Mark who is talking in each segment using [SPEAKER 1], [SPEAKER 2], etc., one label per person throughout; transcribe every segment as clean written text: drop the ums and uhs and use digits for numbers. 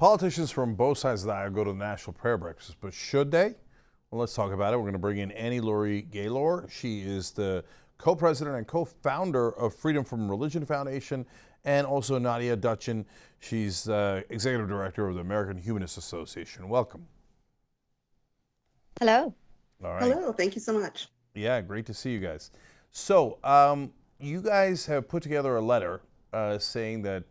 [SPEAKER 1] Politicians from both sides of the aisle go to the National Prayer Breakfast, but should they? Well, let's talk about it. We're going to bring in Laurie Gaylor. She is the co-president and co-founder of Freedom from Religion Foundation, and also Nadya Dutchin. She's executive director of the American Humanist Association. Welcome.
[SPEAKER 2] Hello.
[SPEAKER 1] All right.
[SPEAKER 3] Hello. Thank you so much.
[SPEAKER 1] Yeah, great to see you guys. So, you guys have put together a letter saying that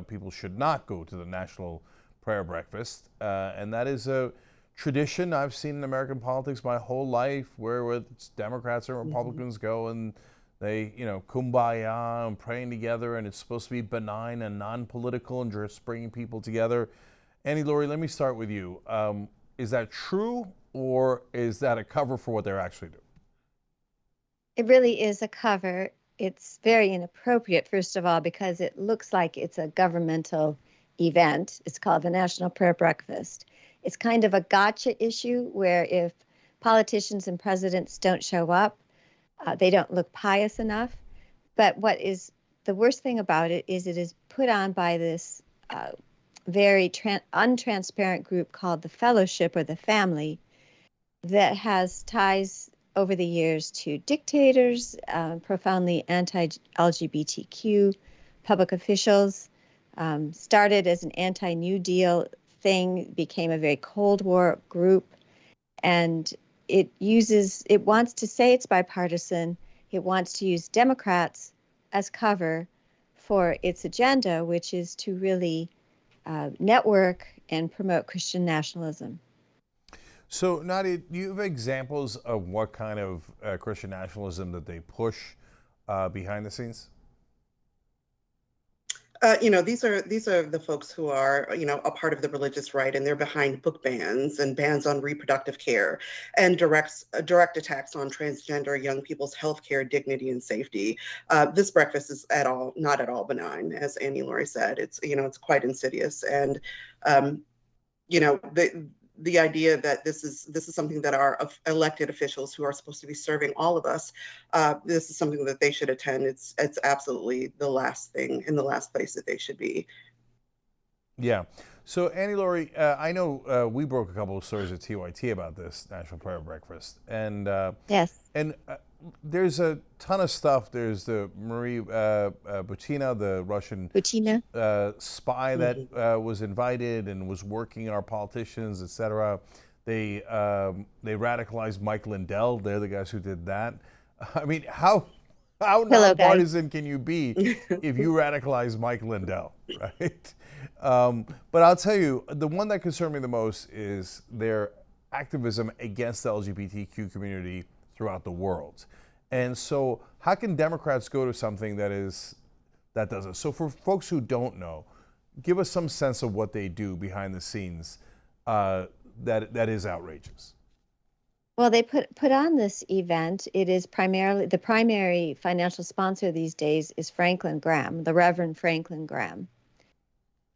[SPEAKER 1] people should not go to the National Prayer Breakfast, and that is a tradition I've seen in American politics my whole life, where it's Democrats and Republicans go and they, kumbaya and praying together, and it's supposed to be benign and non-political and just bringing people together. Laurie, let me start with you. Is that true, or is that a cover for what they're actually doing?
[SPEAKER 2] It really is a cover. It's very inappropriate, first of all, because it looks like it's a governmental event. It's called the National Prayer Breakfast. It's kind of a gotcha issue where if politicians and presidents don't show up, they don't look pious enough. But what is the worst thing about it is put on by this very untransparent group called the Fellowship or the Family that has ties over the years to dictators, profoundly anti-LGBTQ public officials, started as an anti-New Deal thing, became a very Cold War group, and it wants to say it's bipartisan. It wants to use Democrats as cover for its agenda, which is to really network and promote Christian nationalism.
[SPEAKER 1] So, Nadya, do you have examples of what kind of Christian nationalism that they push behind the scenes?
[SPEAKER 3] These are the folks who are, a part of the religious right, and they're behind book bans and bans on reproductive care and direct attacks on transgender young people's health care, dignity, and safety. This breakfast is not at all benign, as Laurie said. It's quite insidious, and the idea that this is something that our elected officials who are supposed to be serving all of us, this is something that they should attend. It's absolutely the last place that they should be.
[SPEAKER 1] Yeah. So, Laurie, I know we broke a couple of stories at TYT about this National Prayer Breakfast, and
[SPEAKER 2] yes,
[SPEAKER 1] and there's a ton of stuff. There's the Marie Butina, the Russian spy that was invited and was working on our politicians, etc. They radicalized Mike Lindell. They're the guys who did that. I mean, how nonpartisan can you be if you radicalize Mike Lindell, right? But I'll tell you, the one that concerned me the most is their activism against the LGBTQ community throughout the world. And so how can Democrats go to something that doesn't? So for folks who don't know, give us some sense of what they do behind the scenes that is outrageous.
[SPEAKER 2] Well, they put on this event. It is primarily, the primary financial sponsor these days is Franklin Graham, the Reverend Franklin Graham.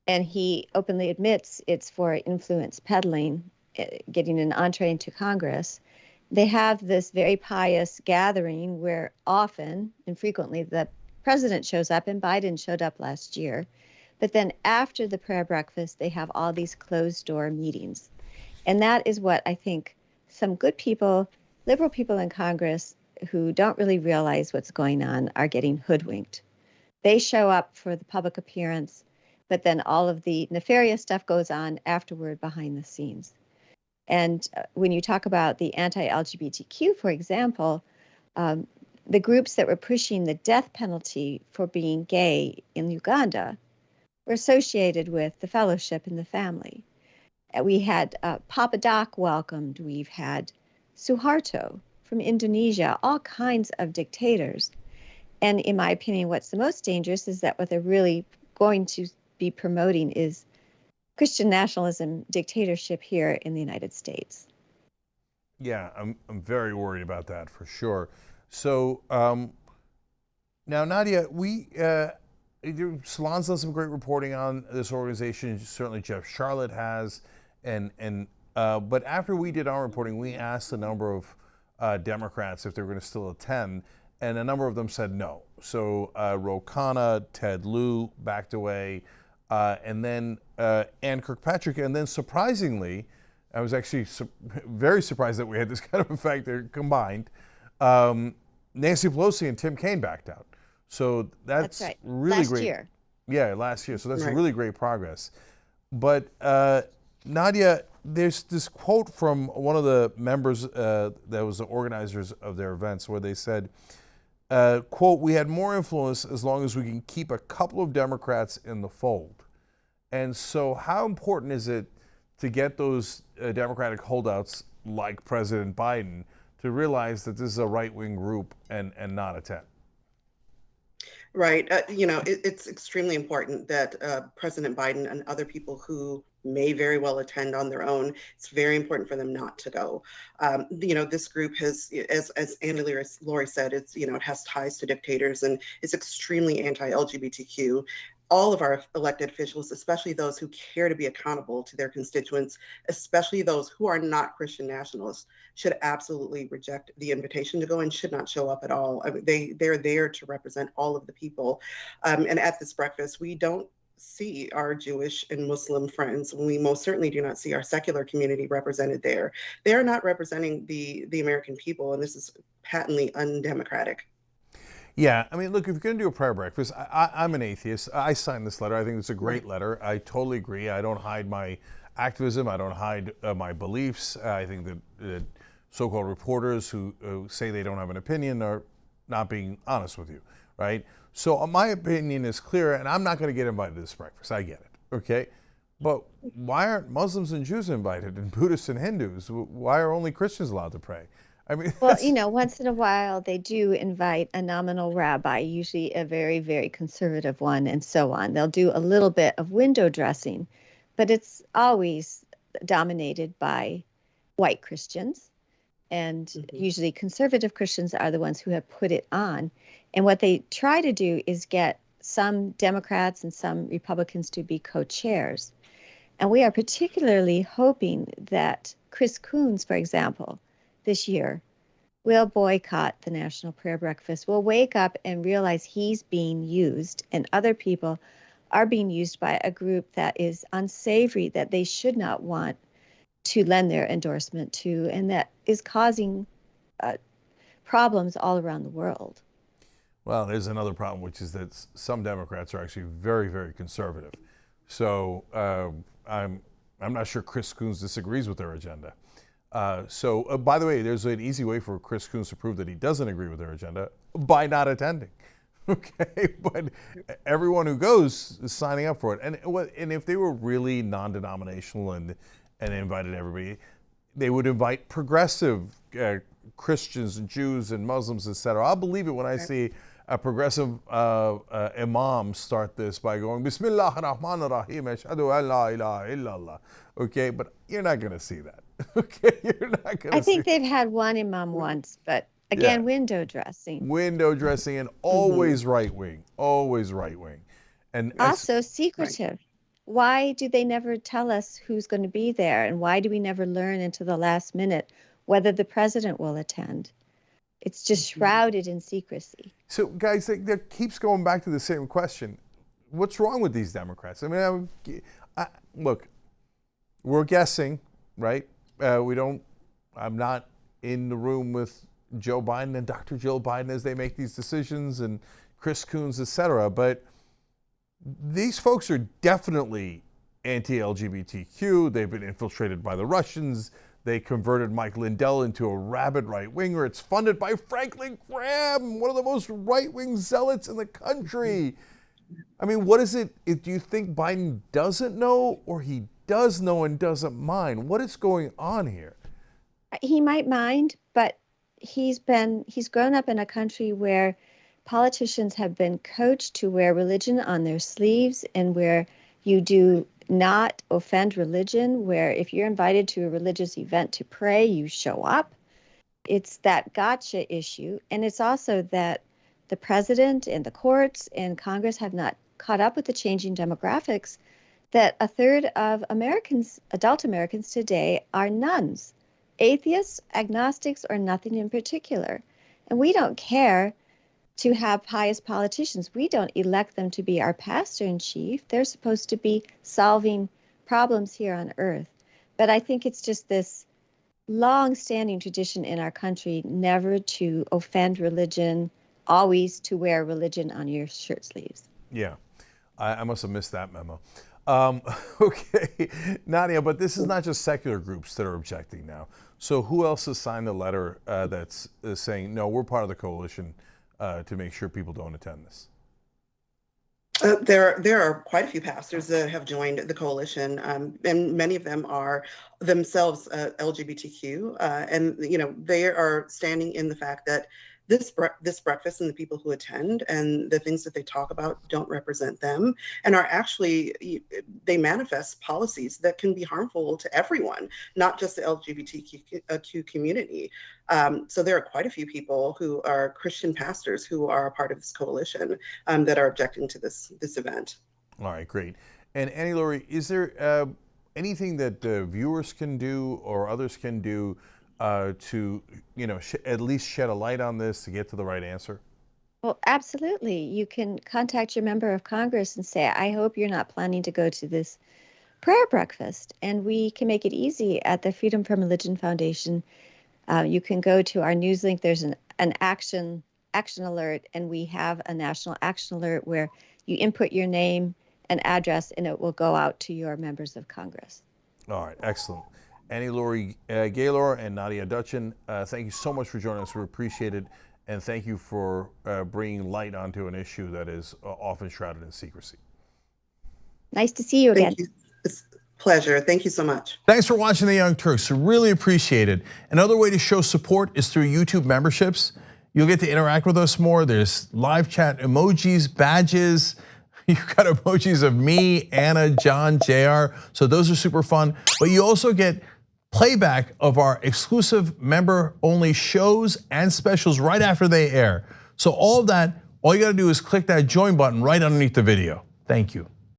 [SPEAKER 2] And he openly admits it's for influence peddling, getting an entree into Congress. They have this very pious gathering where often and frequently the president shows up, and Biden showed up last year. But then after the prayer breakfast, they have all these closed door meetings. And that is what I think some good people, liberal people in Congress who don't really realize what's going on are getting hoodwinked. They show up for the public appearance, but then all of the nefarious stuff goes on afterward behind the scenes. And when you talk about the anti-LGBTQ, for example, the groups that were pushing the death penalty for being gay in Uganda were associated with the Fellowship and the Family. We had Papa Doc welcomed. We've had Suharto from Indonesia, all kinds of dictators. And in my opinion, what's the most dangerous is that what they're really going to be promoting is Christian nationalism dictatorship here in the United States.
[SPEAKER 1] Yeah, I'm very worried about that for sure. So now, Nadya, Salon's done some great reporting on this organization. Certainly, Jeff Charlotte has, but after we did our reporting, we asked a number of Democrats if they were going to still attend, and a number of them said no. So Ro Khanna, Ted Lieu backed away. and then Ann Kirkpatrick, and then surprisingly, I was actually very surprised that we had this kind of effect there combined. Nancy Pelosi and Tim Kaine backed out. So that's
[SPEAKER 2] right.
[SPEAKER 1] really
[SPEAKER 2] last
[SPEAKER 1] great.
[SPEAKER 2] Year.
[SPEAKER 1] Yeah, last year. So that's
[SPEAKER 3] Right.
[SPEAKER 1] really great progress. But Nadya, there's this quote from one of the members that was the organizers of their events where they said, quote, "We had more influence as long as we can keep a couple of Democrats in the fold." And so how important is it to get those Democratic holdouts like President Biden to realize that this is a right-wing group and not attend?
[SPEAKER 3] Right. It's extremely important that President Biden and other people who may very well attend on their own, it's very important for them not to go. This group has, as Laurie said, it has ties to dictators and is extremely anti-LGBTQ. All of our elected officials, especially those who care to be accountable to their constituents, especially those who are not Christian nationalists, should absolutely reject the invitation to go and should not show up at all. I mean, they're there to represent all of the people. And at this breakfast, we don't see our Jewish and Muslim friends. We most certainly do not see our secular community represented there. They are not representing the American people, and this is patently undemocratic.
[SPEAKER 1] Yeah, I mean, look, if you're going to do a prayer breakfast, I'm an atheist. I signed this letter. I think it's a great letter. I totally agree. I don't hide my activism. I don't hide my beliefs. I think that so-called reporters who say they don't have an opinion are not being honest with you, right? So my opinion is clear, and I'm not going to get invited to this breakfast. I get it, okay? But why aren't Muslims and Jews invited, and Buddhists and Hindus? Why are only Christians allowed to pray? I mean,
[SPEAKER 2] Well, once in a while they do invite a nominal rabbi, usually a very, very conservative one, and so on. They'll do a little bit of window dressing, but it's always dominated by white Christians. And usually conservative Christians are the ones who have put it on. And what they try to do is get some Democrats and some Republicans to be co-chairs. And we are particularly hoping that Chris Coons, for example, this year will boycott the National Prayer Breakfast, will wake up and realize he's being used and other people are being used by a group that is unsavory, that they should not want to lend their endorsement to, and that is causing problems all around the world.
[SPEAKER 1] Well, there's another problem, which is that some Democrats are actually very, very conservative. So I'm not sure Chris Coons disagrees with their agenda. By the way, there's an easy way for Chris Coons to prove that he doesn't agree with their agenda by not attending. Okay, but everyone who goes is signing up for it. And if they were really non-denominational and invited everybody, they would invite progressive Christians and Jews and Muslims, etc. I'll believe it when I see a progressive imam start this by going, Bismillah ar-Rahman ar-Rahim, ashhadu an la ilaha illallah. Okay, but you're not going to see that. Okay, you're not going to
[SPEAKER 2] I think they've had one imam once, but again, window dressing.
[SPEAKER 1] Window dressing, and always right-wing, always right-wing. And
[SPEAKER 2] also secretive. Why do they never tell us who's going to be there? And why do we never learn into the last minute whether the president will attend? It's just shrouded in secrecy.
[SPEAKER 1] So, guys, that keeps going back to the same question. What's wrong with these Democrats? I mean, look, we're guessing, right? I'm not in the room with Joe Biden and Dr. Jill Biden as they make these decisions and Chris Coons, et cetera. But these folks are definitely anti-LGBTQ. They've been infiltrated by the Russians. They converted Mike Lindell into a rabid right-winger. It's funded by Franklin Graham, one of the most right-wing zealots in the country. I mean, what is it? Do you think Biden doesn't know, or he does know and doesn't mind? What is going on here?
[SPEAKER 2] He might mind, but he's grown up in a country where politicians have been coached to wear religion on their sleeves, and where you do not offend religion, where if you're invited to a religious event to pray, you show up. It's that gotcha issue. And it's also that the president and the courts and Congress have not caught up with the changing demographics, that a third of Americans, adult Americans today, are nones, atheists, agnostics, or nothing in particular. And we don't care to have pious politicians. We don't elect them to be our pastor in chief. They're supposed to be solving problems here on earth. But I think it's just this long-standing tradition in our country never to offend religion, always to wear religion on your shirt sleeves.
[SPEAKER 1] Yeah, I must have missed that memo. Okay, Nadya, but this is not just secular groups that are objecting now. So who else has signed the letter that's saying, no, we're part of the coalition to make sure people don't attend this?
[SPEAKER 3] There are quite a few pastors that have joined the coalition, and many of them are themselves LGBTQ, and they are standing in the fact that this breakfast and the people who attend and the things that they talk about don't represent them, and are actually, they manifest policies that can be harmful to everyone, not just the LGBTQ community. So there are quite a few people who are Christian pastors who are a part of this coalition that are objecting to this event.
[SPEAKER 1] All right, great. And Laurie, is there anything that viewers can do or others can do to, at least shed a light on this to get to the right answer?
[SPEAKER 2] Well, absolutely. You can contact your member of Congress and say, I hope you're not planning to go to this prayer breakfast. And we can make it easy at the Freedom from Religion Foundation. You can go to our news link. There's an action alert, and we have a national action alert where you input your name and address, and it will go out to your members of Congress.
[SPEAKER 1] All right, excellent. Laurie Gaylor and Nadya Dutchin, thank you so much for joining us. We appreciate it. And thank you for bringing light onto an issue that is often shrouded in secrecy.
[SPEAKER 2] Nice to see you again.
[SPEAKER 3] Thank you. It's a pleasure. Thank you so much.
[SPEAKER 1] Thanks for watching The Young Turks. We really appreciate it. Another way to show support is through YouTube memberships. You'll get to interact with us more. There's live chat emojis, badges. You've got emojis of me, Anna, John, JR. So those are super fun. But you also get playback of our exclusive member-only shows and specials right after they air. So all of that, all you gotta do is click that join button right underneath the video. Thank you.